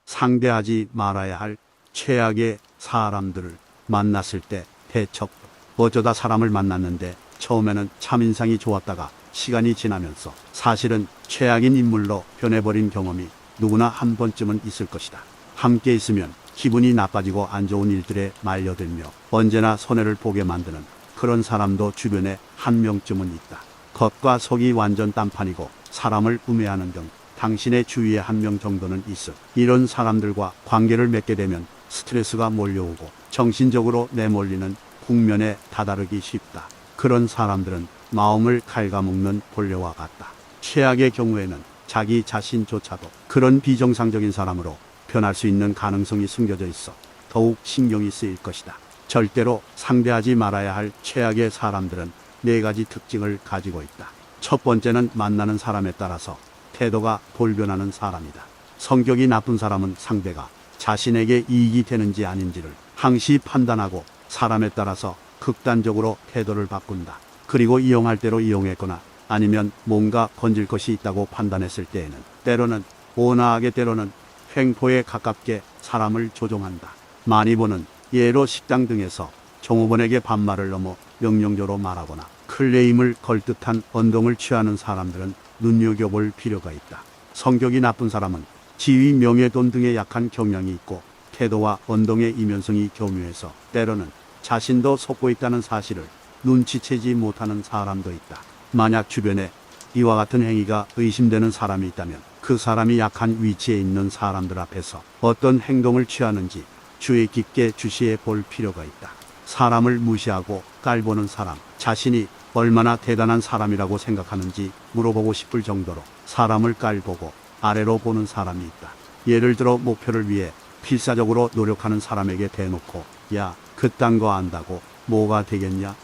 상대하지 말아야 할 최악의 사람들을 만났을 때 대처법. 어쩌다 사람을 만났는데 처음에는 참 인상이 좋았다가 시간이 지나면서 사실은 최악인 인물로 변해버린 경험이 누구나 한 번쯤은 있을 것이다. 함께 있으면 기분이 나빠지고 안 좋은 일들에 말려들며 언제나 손해를 보게 만드는 그런 사람도 주변에 한 명쯤은 있다. 겉과 속이 완전 딴판이고 사람을 우매하는 등 당신의 주위에 한 명 정도는 있어. 이런 사람들과 관계를 맺게 되면 스트레스가 몰려오고 정신적으로 내몰리는 국면에 다다르기 쉽다. 그런 사람들은 마음을 갉아먹는 본래와 같다. 최악의 경우에는 자기 자신조차도 그런 비정상적인 사람으로 변할 수 있는 가능성이 숨겨져 있어 더욱 신경이 쓰일 것이다. 절대로 상대하지 말아야 할 최악의 사람들은 4가지 특징을 가지고 있다. 첫 번째는 만나는 사람에 따라서 태도가 돌변하는 사람이다. 성격이 나쁜 사람은 상대가 자신에게 이익이 되는지 아닌지를 항시 판단하고 사람에 따라서 극단적으로 태도를 바꾼다. 그리고 이용할 대로 이용했거나 아니면 뭔가 건질 것이 있다고 판단했을 때에는 때로는 온화하게 때로는 횡포에 가깝게 사람을 조종한다. 많이 보는 예로 식당 등에서 종업원에게 반말을 넘어 명령조로 말하거나 클레임을 걸 듯한 언동을 취하는 사람들은 눈여겨볼 필요가 있다. 성격이 나쁜 사람은 지위, 명예, 돈 등에 약한 경향이 있고 태도와 언동의 이면성이 교묘해서 때로는 자신도 속고 있다는 사실을 눈치채지 못하는 사람도 있다. 만약 주변에 이와 같은 행위가 의심되는 사람이 있다면 그 사람이 약한 위치에 있는 사람들 앞에서 어떤 행동을 취하는지 주의 깊게 주시해 볼 필요가 있다. 사람을 무시하고 깔보는 사람, 자신이 얼마나 대단한 사람이라고 생각하는지 물어보고 싶을 정도로 사람을 깔보고 아래로 보는 사람이 있다. 예를 들어 목표를 위해 필사적으로 노력하는 사람에게 대놓고 야, 그딴 거 안다고 뭐가 되겠냐?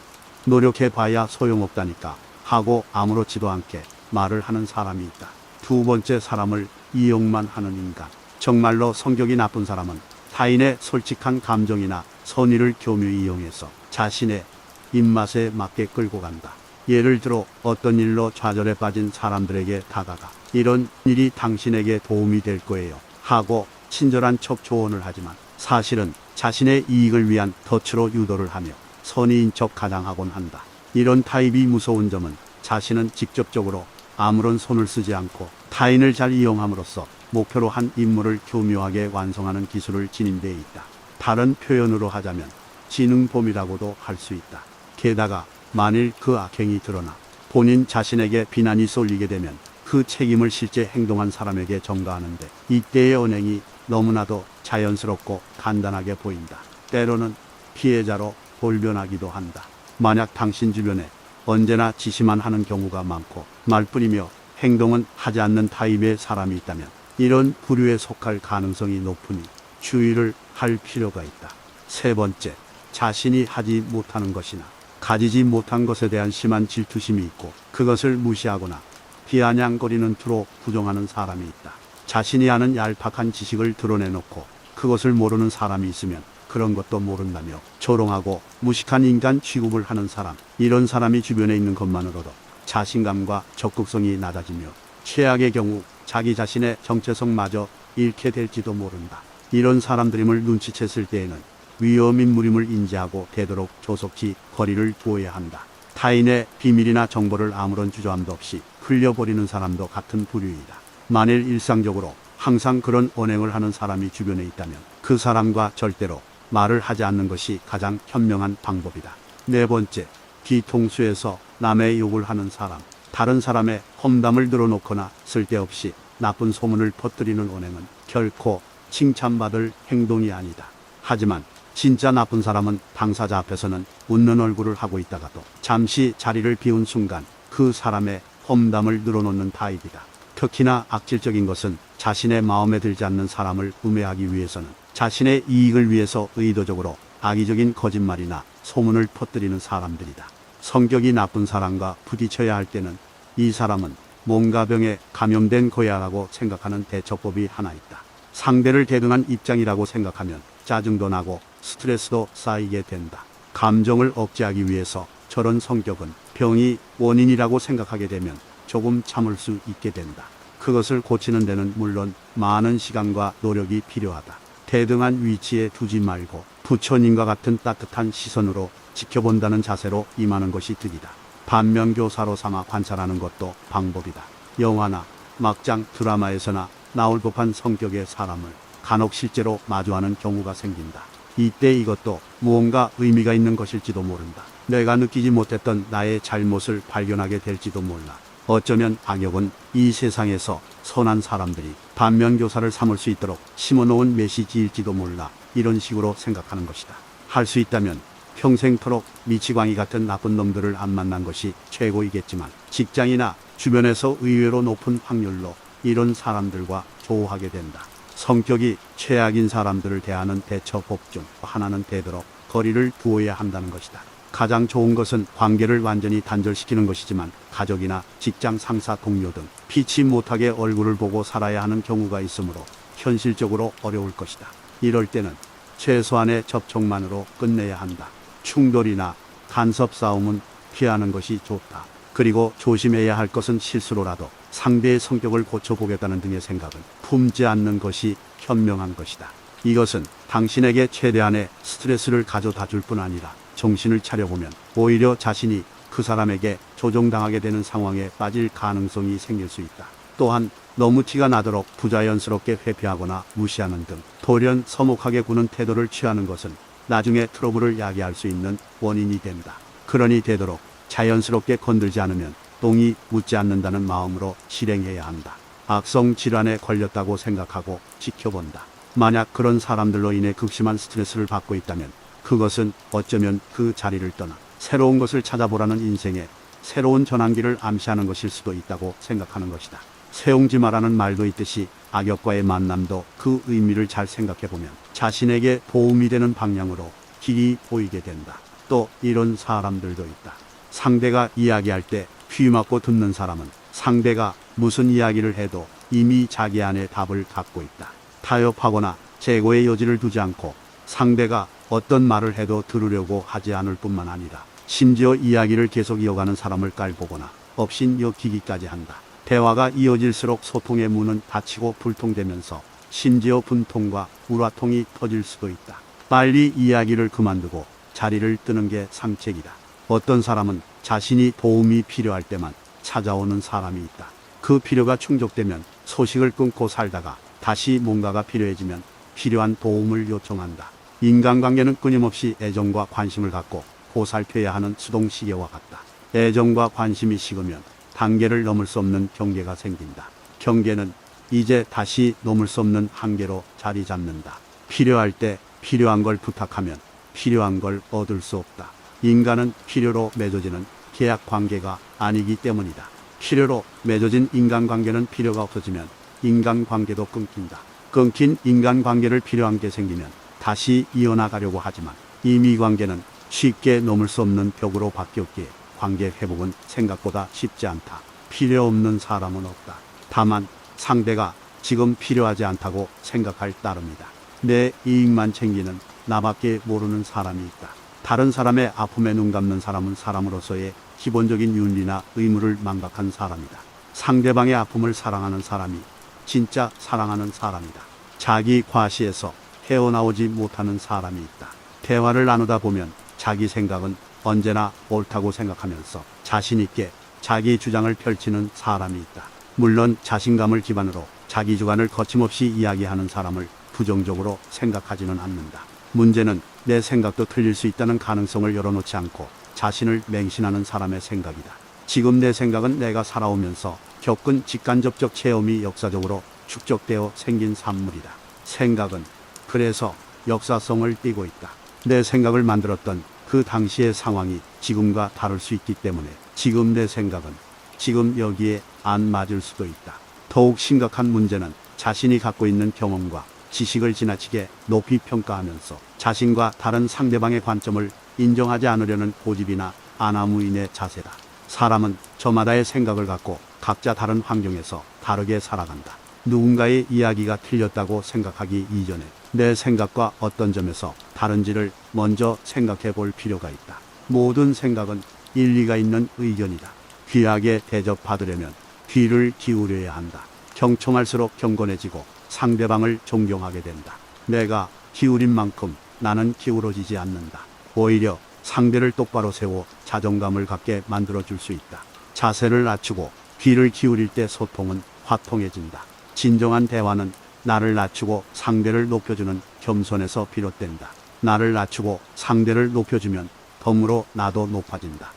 노력해봐야 소용없다니까 하고 아무렇지도 않게 말을 하는 사람이 있다. 두 번째, 사람을 이용만 하는 인간. 정말로 성격이 나쁜 사람은 타인의 솔직한 감정이나 선의를 교묘히 이용해서 자신의 입맛에 맞게 끌고 간다. 예를 들어 어떤 일로 좌절에 빠진 사람들에게 다가가 이런 일이 당신에게 도움이 될 거예요 하고 친절한 척 조언을 하지만 사실은 자신의 이익을 위한 덫으로 유도를 하며 선의인 척 가장하곤 한다. 이런 타입이 무서운 점은 자신은 직접적으로 아무런 손을 쓰지 않고 타인을 잘 이용함으로써 목표로 한 임무를 교묘하게 완성하는 기술을 지닌 데 있다. 다른 표현으로 하자면 지능범이라고도 할 수 있다. 게다가 만일 그 악행이 드러나 본인 자신에게 비난이 쏠리게 되면 그 책임을 실제 행동한 사람에게 전가하는데 이때의 언행이 너무나도 자연스럽고 간단하게 보인다. 때로는 피해자로 돌변하기도 한다. 만약 당신 주변에 언제나 지시만 하는 경우가 많고 말뿐이며 행동은 하지 않는 타입의 사람이 있다면 이런 부류에 속할 가능성이 높으니 주의를 할 필요가 있다. 세 번째, 자신이 하지 못하는 것이나 가지지 못한 것에 대한 심한 질투심이 있고 그것을 무시하거나 비아냥거리는 투로 부정하는 사람이 있다. 자신이 아는 얄팍한 지식을 드러내놓고 그것을 모르는 사람이 있으면 그런 것도 모른다며 조롱하고 무식한 인간 취급을 하는 사람. 이런 사람이 주변에 있는 것만으로도 자신감과 적극성이 낮아지며 최악의 경우 자기 자신의 정체성마저 잃게 될지도 모른다. 이런 사람들임을 눈치챘을 때에는 위험인물임을 인지하고 되도록 조속히 거리를 두어야 한다. 타인의 비밀이나 정보를 아무런 주저함도 없이 흘려버리는 사람도 같은 부류이다. 만일 일상적으로 항상 그런 언행을 하는 사람이 주변에 있다면 그 사람과 절대로 말을 하지 않는 것이 가장 현명한 방법이다. 네 번째, 뒤통수에서 남의 욕을 하는 사람. 다른 사람의 험담을 늘어놓거나 쓸데없이 나쁜 소문을 퍼뜨리는 언행은 결코 칭찬받을 행동이 아니다. 하지만 진짜 나쁜 사람은 당사자 앞에서는 웃는 얼굴을 하고 있다가도 잠시 자리를 비운 순간 그 사람의 험담을 늘어놓는 타입이다. 특히나 악질적인 것은 자신의 마음에 들지 않는 사람을 우매하기 위해서는 자신의 이익을 위해서 의도적으로 악의적인 거짓말이나 소문을 퍼뜨리는 사람들이다. 성격이 나쁜 사람과 부딪혀야 할 때는 이 사람은 뭔가 병에 감염된 거야라고 생각하는 대처법이 하나 있다. 상대를 대등한 입장이라고 생각하면 짜증도 나고 스트레스도 쌓이게 된다. 감정을 억제하기 위해서 저런 성격은 병이 원인이라고 생각하게 되면 조금 참을 수 있게 된다. 그것을 고치는 데는 물론 많은 시간과 노력이 필요하다. 대등한 위치에 두지 말고 부처님과 같은 따뜻한 시선으로 지켜본다는 자세로 임하는 것이 득이다. 반면교사로 삼아 관찰하는 것도 방법이다. 영화나 막장 드라마에서나 나올 법한 성격의 사람을 간혹 실제로 마주하는 경우가 생긴다. 이때 이것도 무언가 의미가 있는 것일지도 모른다. 내가 느끼지 못했던 나의 잘못을 발견하게 될지도 몰라. 어쩌면 악역은 이 세상에서 선한 사람들이 반면교사를 삼을 수 있도록 심어놓은 메시지일지도 몰라. 이런 식으로 생각하는 것이다. 할 수 있다면 평생토록 미치광이 같은 나쁜 놈들을 안 만난 것이 최고이겠지만 직장이나 주변에서 의외로 높은 확률로 이런 사람들과 조우하게 된다. 성격이 최악인 사람들을 대하는 대처법 중 하나는 되도록 거리를 두어야 한다는 것이다. 가장 좋은 것은 관계를 완전히 단절시키는 것이지만 가족이나 직장 상사 동료 등 피치 못하게 얼굴을 보고 살아야 하는 경우가 있으므로 현실적으로 어려울 것이다. 이럴 때는 최소한의 접촉만으로 끝내야 한다. 충돌이나 간섭 싸움은 피하는 것이 좋다. 그리고 조심해야 할 것은 실수로라도 상대의 성격을 고쳐보겠다는 등의 생각을 품지 않는 것이 현명한 것이다. 이것은 당신에게 최대한의 스트레스를 가져다 줄 뿐 아니라 정신을 차려보면 오히려 자신이 그 사람에게 조종당하게 되는 상황에 빠질 가능성이 생길 수 있다. 또한 너무 티가 나도록 부자연스럽게 회피하거나 무시하는 등 돌연 서먹하게 구는 태도를 취하는 것은 나중에 트러블을 야기할 수 있는 원인이 된다. 그러니 되도록 자연스럽게 건들지 않으면 똥이 묻지 않는다는 마음으로 실행해야 한다. 악성 질환에 걸렸다고 생각하고 지켜본다. 만약 그런 사람들로 인해 극심한 스트레스를 받고 있다면 그것은 어쩌면 그 자리를 떠나 새로운 것을 찾아보라는 인생의 새로운 전환기를 암시하는 것일 수도 있다고 생각하는 것이다. 세옹지마라는 말도 있듯이 악역과의 만남도 그 의미를 잘 생각해보면 자신에게 도움이 되는 방향으로 길이 보이게 된다. 또 이런 사람들도 있다. 상대가 이야기할 때 귀 막고 듣는 사람은 상대가 무슨 이야기를 해도 이미 자기 안에 답을 갖고 있다. 타협하거나 재고의 여지를 두지 않고 상대가 어떤 말을 해도 들으려고 하지 않을 뿐만 아니라 심지어 이야기를 계속 이어가는 사람을 깔보거나 업신여기기까지 한다. 대화가 이어질수록 소통의 문은 닫히고 불통되면서 심지어 분통과 우라통이 터질 수도 있다. 빨리 이야기를 그만두고 자리를 뜨는 게 상책이다. 어떤 사람은 자신이 도움이 필요할 때만 찾아오는 사람이 있다. 그 필요가 충족되면 소식을 끊고 살다가 다시 뭔가가 필요해지면 필요한 도움을 요청한다. 인간관계는 끊임없이 애정과 관심을 갖고 보살펴야 하는 수동시계와 같다. 애정과 관심이 식으면 단계를 넘을 수 없는 경계가 생긴다. 경계는 이제 다시 넘을 수 없는 한계로 자리 잡는다. 필요할 때 필요한 걸 부탁하면 필요한 걸 얻을 수 없다. 인간은 필요로 맺어지는 계약 관계가 아니기 때문이다. 필요로 맺어진 인간관계는 필요가 없어지면 인간관계도 끊긴다. 끊긴 인간관계를 필요한 게 생기면 다시 이어나가려고 하지만 이미 관계는 쉽게 넘을 수 없는 벽으로 바뀌었기에 관계 회복은 생각보다 쉽지 않다. 필요 없는 사람은 없다. 다만 상대가 지금 필요하지 않다고 생각할 따름이다. 내 이익만 챙기는 나밖에 모르는 사람이 있다. 다른 사람의 아픔에 눈 감는 사람은 사람으로서의 기본적인 윤리나 의무를 망각한 사람이다. 상대방의 아픔을 사랑하는 사람이 진짜 사랑하는 사람이다. 자기 과시에서 헤어나오지 못하는 사람이 있다. 대화를 나누다 보면 자기 생각은 언제나 옳다고 생각하면서 자신 있게 자기 주장을 펼치는 사람이 있다. 물론 자신감을 기반으로 자기 주관을 거침없이 이야기하는 사람을 부정적으로 생각하지는 않는다. 문제는 내 생각도 틀릴 수 있다는 가능성을 열어놓지 않고 자신을 맹신하는 사람의 생각이다. 지금 내 생각은 내가 살아오면서 겪은 직간접적 체험이 역사적으로 축적되어 생긴 산물이다. 생각은 그래서 역사성을 띠고 있다. 내 생각을 만들었던 그 당시의 상황이 지금과 다를 수 있기 때문에 지금 내 생각은 지금 여기에 안 맞을 수도 있다. 더욱 심각한 문제는 자신이 갖고 있는 경험과 지식을 지나치게 높이 평가하면서 자신과 다른 상대방의 관점을 인정하지 않으려는 고집이나 아나무인의 자세다. 사람은 저마다의 생각을 갖고 각자 다른 환경에서 다르게 살아간다. 누군가의 이야기가 틀렸다고 생각하기 이전에 내 생각과 어떤 점에서 다른지를 먼저 생각해 볼 필요가 있다. 모든 생각은 일리가 있는 의견이다. 귀하게 대접받으려면 귀를 기울여야 한다. 경청할수록 경건해지고 상대방을 존경하게 된다. 내가 기울인 만큼 나는 기울어지지 않는다. 오히려 상대를 똑바로 세워 자존감을 갖게 만들어줄 수 있다. 자세를 낮추고 귀를 기울일 때 소통은 화통해진다. 진정한 대화는 나를 낮추고 상대를 높여주는 겸손에서 비롯된다. 나를 낮추고 상대를 높여주면 덤으로 나도 높아진다.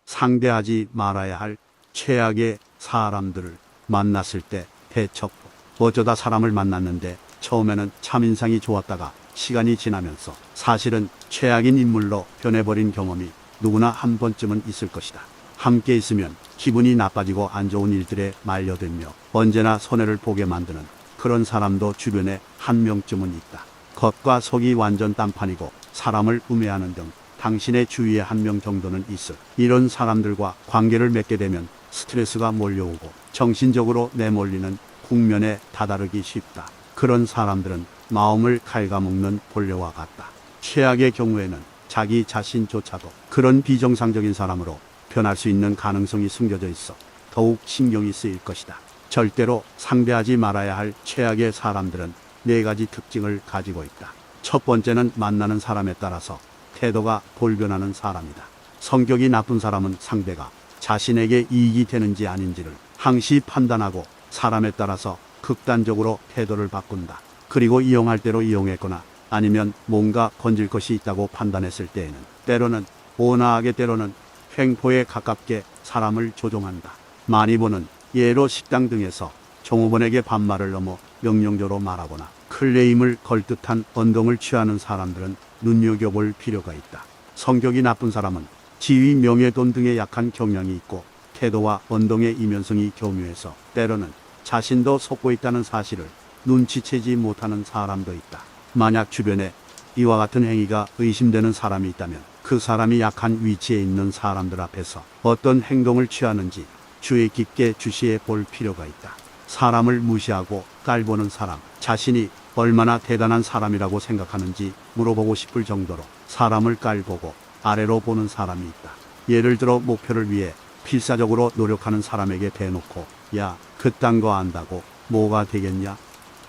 상대하지 말아야 할 최악의 사람들을 만났을 때 대처법. 어쩌다 사람을 만났는데 처음에는 참 인상이 좋았다가 시간이 지나면서 사실은 최악인 인물로 변해버린 경험이 누구나 한 번쯤은 있을 것이다. 함께 있으면 기분이 나빠지고 안 좋은 일들에 말려들며 언제나 손해를 보게 만드는 그런 사람도 주변에 한 명쯤은 있다. 겉과 속이 완전 딴판이고 사람을 우매하는 등 당신의 주위에 한 명 정도는 있을. 이런 사람들과 관계를 맺게 되면 스트레스가 몰려오고 정신적으로 내몰리는 국면에 다다르기 쉽다. 그런 사람들은 마음을 갉아먹는 본래와 같다. 최악의 경우에는 자기 자신조차도 그런 비정상적인 사람으로 변할 수 있는 가능성이 숨겨져 있어 더욱 신경이 쓰일 것이다. 절대로 상대하지 말아야 할 최악의 사람들은 4가지 특징을 가지고 있다. 첫 번째는 만나는 사람에 따라서 태도가 돌변하는 사람이다. 성격이 나쁜 사람은 상대가 자신에게 이익이 되는지 아닌지를 항시 판단하고 사람에 따라서 극단적으로 태도를 바꾼다. 그리고 이용할 대로 이용했거나 아니면 뭔가 건질 것이 있다고 판단했을 때에는 때로는 온화하게 때로는 횡포에 가깝게 사람을 조종한다. 많이 보는 예로 식당 등에서 종업원에게 반말을 넘어 명령조로 말하거나 클레임을 걸 듯한 언동을 취하는 사람들은 눈여겨볼 필요가 있다. 성격이 나쁜 사람은 지위, 명예, 돈 등에 약한 경향이 있고 태도와 언동의 이면성이 교묘해서 때로는 자신도 속고 있다는 사실을 눈치채지 못하는 사람도 있다. 만약 주변에 이와 같은 행위가 의심되는 사람이 있다면 그 사람이 약한 위치에 있는 사람들 앞에서 어떤 행동을 취하는지 주의 깊게 주시해 볼 필요가 있다. 사람을 무시하고 깔보는 사람, 자신이 얼마나 대단한 사람이라고 생각하는지 물어보고 싶을 정도로 사람을 깔보고 아래로 보는 사람이 있다. 예를 들어 목표를 위해 필사적으로 노력하는 사람에게 대놓고 야, 그딴 거 안다고 뭐가 되겠냐?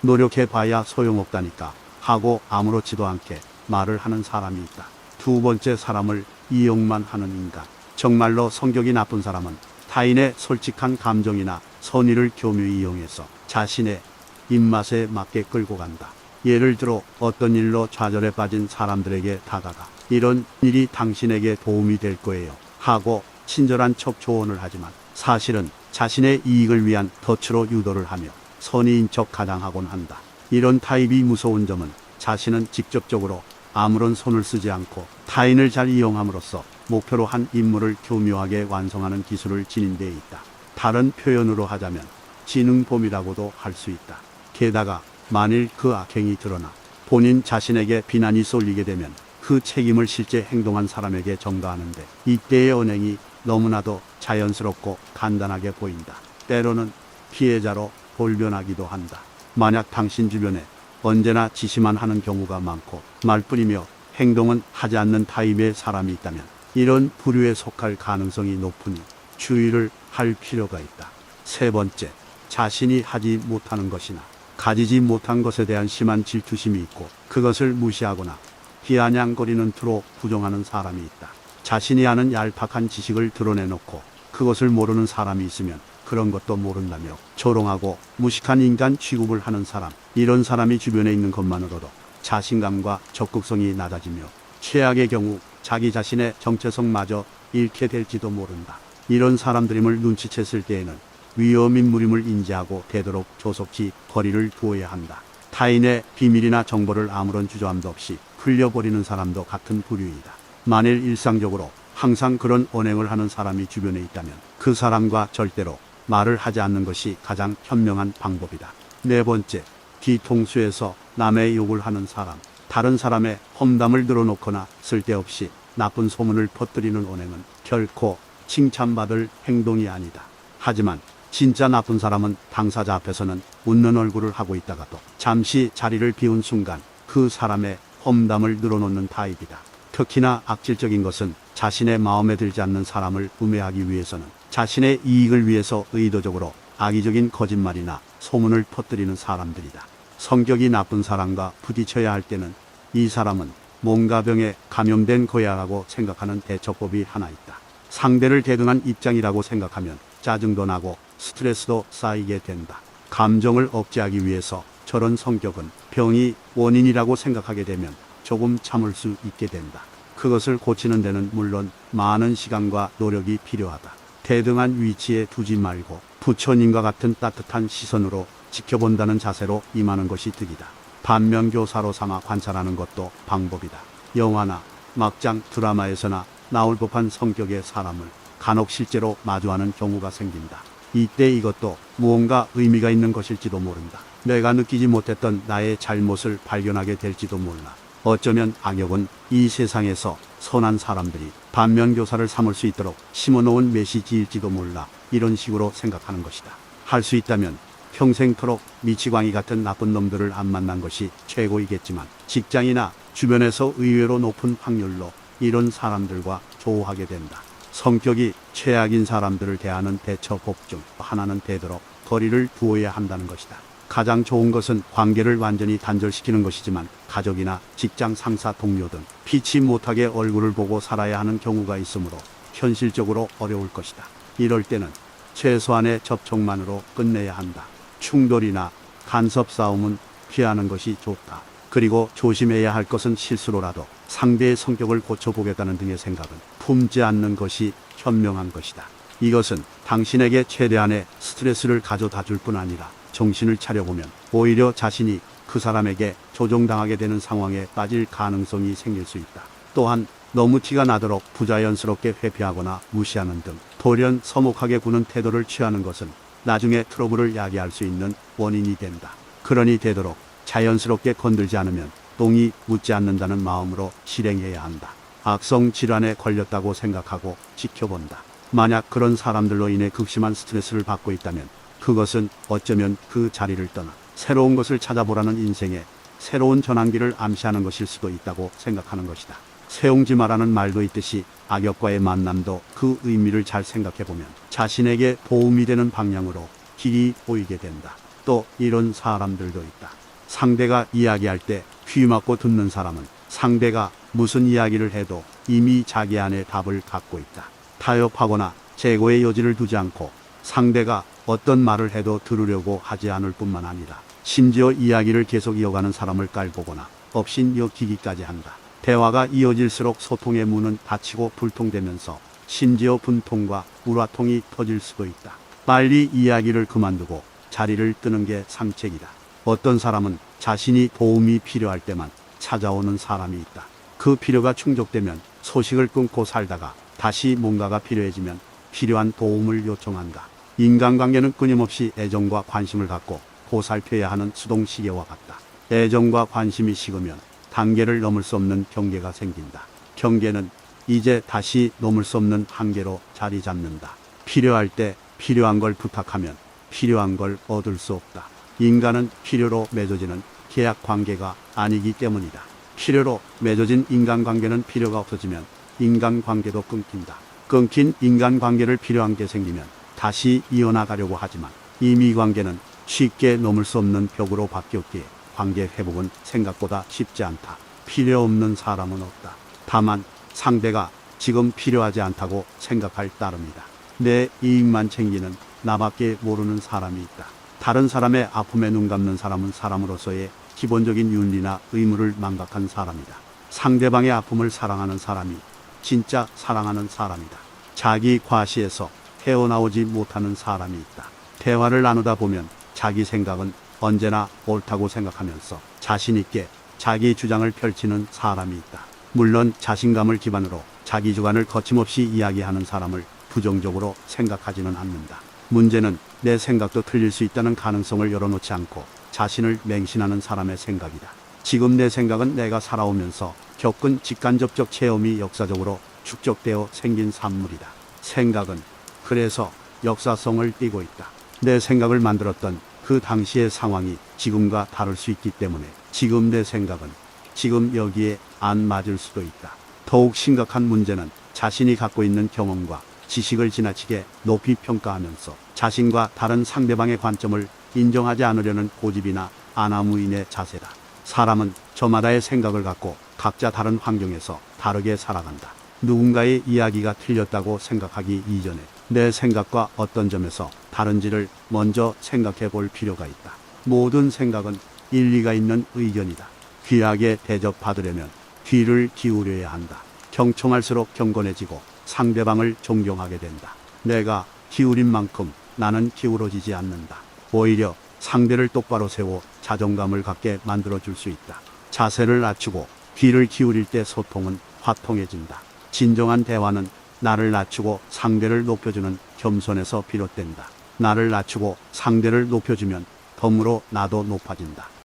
노력해봐야 소용없다니까 하고 아무렇지도 않게 말을 하는 사람이 있다. 두 번째, 사람을 이용만 하는 인간. 정말로 성격이 나쁜 사람은 타인의 솔직한 감정이나 선의를 교묘히 이용해서 자신의 입맛에 맞게 끌고 간다. 예를 들어 어떤 일로 좌절에 빠진 사람들에게 다가가 이런 일이 당신에게 도움이 될 거예요 하고 친절한 척 조언을 하지만 사실은 자신의 이익을 위한 덫으로 유도를 하며 선의인 척 가장하곤 한다. 이런 타입이 무서운 점은 자신은 직접적으로 아무런 손을 쓰지 않고 타인을 잘 이용함으로써 목표로 한 임무를 교묘하게 완성하는 기술을 지닌 데 있다. 다른 표현으로 하자면 지능범이라고도 할 수 있다. 게다가 만일 그 악행이 드러나 본인 자신에게 비난이 쏠리게 되면 그 책임을 실제 행동한 사람에게 전가하는데 이때의 언행이 너무나도 자연스럽고 간단하게 보인다. 때로는 피해자로 돌변하기도 한다. 만약 당신 주변에 언제나 지시만 하는 경우가 많고 말뿐이며 행동은 하지 않는 타입의 사람이 있다면 이런 부류에 속할 가능성이 높으니 주의를 할 필요가 있다. 세 번째, 자신이 하지 못하는 것이나 가지지 못한 것에 대한 심한 질투심이 있고 그것을 무시하거나 비아냥거리는 투로 부정하는 사람이 있다. 자신이 아는 얄팍한 지식을 드러내놓고 그것을 모르는 사람이 있으면 그런 것도 모른다며 조롱하고 무식한 인간 취급을 하는 사람, 이런 사람이 주변에 있는 것만으로도 자신감과 적극성이 낮아지며 최악의 경우 자기 자신의 정체성마저 잃게 될지도 모른다. 이런 사람들임을 눈치챘을 때에는 위험인물임을 인지하고 되도록 조속히 거리를 두어야 한다. 타인의 비밀이나 정보를 아무런 주저함도 없이 흘려버리는 사람도 같은 부류이다. 만일 일상적으로 항상 그런 언행을 하는 사람이 주변에 있다면 그 사람과 절대로 말을 하지 않는 것이 가장 현명한 방법이다. 네 번째, 뒤통수에서 남의 욕을 하는 사람. 다른 사람의 험담을 늘어놓거나 쓸데없이 나쁜 소문을 퍼뜨리는 언행은 결코 칭찬받을 행동이 아니다. 하지만 진짜 나쁜 사람은 당사자 앞에서는 웃는 얼굴을 하고 있다가도 잠시 자리를 비운 순간 그 사람의 험담을 늘어놓는 타입이다. 특히나 악질적인 것은 자신의 마음에 들지 않는 사람을 우매하기 위해서는 자신의 이익을 위해서 의도적으로 악의적인 거짓말이나 소문을 퍼뜨리는 사람들이다. 성격이 나쁜 사람과 부딪혀야 할 때는 이 사람은 뭔가 병에 감염된 거야라고 생각하는 대처법이 하나 있다. 상대를 대등한 입장이라고 생각하면 짜증도 나고 스트레스도 쌓이게 된다. 감정을 억제하기 위해서 저런 성격은 병이 원인이라고 생각하게 되면 조금 참을 수 있게 된다. 그것을 고치는 데는 물론 많은 시간과 노력이 필요하다. 대등한 위치에 두지 말고 부처님과 같은 따뜻한 시선으로 지켜본다는 자세로 임하는 것이 득이다. 반면교사로 삼아 관찰하는 것도 방법이다. 영화나 막장 드라마에서나 나올 법한 성격의 사람을 간혹 실제로 마주하는 경우가 생긴다. 이때 이것도 무언가 의미가 있는 것일지도 모른다. 내가 느끼지 못했던 나의 잘못을 발견하게 될지도 몰라. 어쩌면 악역은 이 세상에서 선한 사람들이 반면교사를 삼을 수 있도록 심어놓은 메시지일지도 몰라. 이런 식으로 생각하는 것이다. 할 수 있다면 평생토록 미치광이 같은 나쁜 놈들을 안 만난 것이 최고이겠지만 직장이나 주변에서 의외로 높은 확률로 이런 사람들과 조우하게 된다. 성격이 최악인 사람들을 대하는 대처법 중 하나는 되도록 거리를 두어야 한다는 것이다. 가장 좋은 것은 관계를 완전히 단절시키는 것이지만 가족이나 직장 상사 동료 등 피치 못하게 얼굴을 보고 살아야 하는 경우가 있으므로 현실적으로 어려울 것이다. 이럴 때는 최소한의 접촉만으로 끝내야 한다. 충돌이나 간섭 싸움은 피하는 것이 좋다. 그리고 조심해야 할 것은 실수로라도 상대의 성격을 고쳐보겠다는 등의 생각은 품지 않는 것이 현명한 것이다. 이것은 당신에게 최대한의 스트레스를 가져다 줄 뿐 아니라 정신을 차려보면 오히려 자신이 그 사람에게 조종당하게 되는 상황에 빠질 가능성이 생길 수 있다. 또한 너무 티가 나도록 부자연스럽게 회피하거나 무시하는 등 돌연 서먹하게 구는 태도를 취하는 것은 나중에 트러블을 야기할 수 있는 원인이 된다. 그러니 되도록 자연스럽게 건들지 않으면 똥이 묻지 않는다는 마음으로 실행해야 한다. 악성 질환에 걸렸다고 생각하고 지켜본다. 만약 그런 사람들로 인해 극심한 스트레스를 받고 있다면 그것은 어쩌면 그 자리를 떠나 새로운 것을 찾아보라는 인생의 새로운 전환기를 암시하는 것일 수도 있다고 생각하는 것이다. 세옹지마라는 말도 있듯이 악역과의 만남도 그 의미를 잘 생각해보면 자신에게 도움이 되는 방향으로 길이 보이게 된다. 또 이런 사람들도 있다. 상대가 이야기할 때 귀 막고 듣는 사람은 상대가 무슨 이야기를 해도 이미 자기 안에 답을 갖고 있다. 타협하거나 재고의 여지를 두지 않고 상대가 어떤 말을 해도 들으려고 하지 않을 뿐만 아니라 심지어 이야기를 계속 이어가는 사람을 깔보거나 업신여기기까지 한다. 대화가 이어질수록 소통의 문은 닫히고 불통되면서 심지어 분통과 우라통이 터질 수도 있다. 빨리 이야기를 그만두고 자리를 뜨는 게 상책이다. 어떤 사람은 자신이 도움이 필요할 때만 찾아오는 사람이 있다. 그 필요가 충족되면 소식을 끊고 살다가 다시 뭔가가 필요해지면 필요한 도움을 요청한다. 인간관계는 끊임없이 애정과 관심을 갖고 보살펴야 하는 수동시계와 같다. 애정과 관심이 식으면 단계를 넘을 수 없는 경계가 생긴다. 경계는 이제 다시 넘을 수 없는 한계로 자리 잡는다. 필요할 때 필요한 걸 부탁하면 필요한 걸 얻을 수 없다. 인간은 필요로 맺어지는 계약 관계가 아니기 때문이다. 필요로 맺어진 인간관계는 필요가 없어지면 인간관계도 끊긴다. 끊긴 인간관계를 필요한 게 생기면 다시 이어나가려고 하지만 이미 관계는 쉽게 넘을 수 없는 벽으로 바뀌었기에 관계 회복은 생각보다 쉽지 않다. 필요 없는 사람은 없다. 다만 상대가 지금 필요하지 않다고 생각할 따름이다. 내 이익만 챙기는 나밖에 모르는 사람이 있다. 다른 사람의 아픔에 눈 감는 사람은 사람으로서의 기본적인 윤리나 의무를 망각한 사람이다. 상대방의 아픔을 사랑하는 사람이 진짜 사랑하는 사람이다. 자기 과시에서 헤어나오지 못하는 사람이 있다. 대화를 나누다 보면 자기 생각은 언제나 옳다고 생각하면서 자신 있게 자기 주장을 펼치는 사람이 있다. 물론 자신감을 기반으로 자기 주관을 거침없이 이야기하는 사람을 부정적으로 생각하지는 않는다. 문제는 내 생각도 틀릴 수 있다는 가능성을 열어놓지 않고 자신을 맹신하는 사람의 생각이다. 지금 내 생각은 내가 살아오면서 겪은 직간접적 체험이 역사적으로 축적되어 생긴 산물이다. 생각은 그래서 역사성을 띠고 있다. 내 생각을 만들었던 그 당시의 상황이 지금과 다를 수 있기 때문에 지금 내 생각은 지금 여기에 안 맞을 수도 있다. 더욱 심각한 문제는 자신이 갖고 있는 경험과 지식을 지나치게 높이 평가하면서 자신과 다른 상대방의 관점을 인정하지 않으려는 고집이나 아나무인의 자세다. 사람은 저마다의 생각을 갖고 각자 다른 환경에서 다르게 살아간다. 누군가의 이야기가 틀렸다고 생각하기 이전에 내 생각과 어떤 점에서 다른지를 먼저 생각해 볼 필요가 있다. 모든 생각은 일리가 있는 의견이다. 귀하게 대접받으려면 귀를 기울여야 한다. 경청할수록 경건해지고 상대방을 존경하게 된다. 내가 기울인 만큼 나는 기울어지지 않는다. 오히려 상대를 똑바로 세워 자존감을 갖게 만들어줄 수 있다. 자세를 낮추고 귀를 기울일 때 소통은 화통해진다. 진정한 대화는 나를 낮추고 상대를 높여주는 겸손에서 비롯된다. 나를 낮추고 상대를 높여주면 덤으로 나도 높아진다.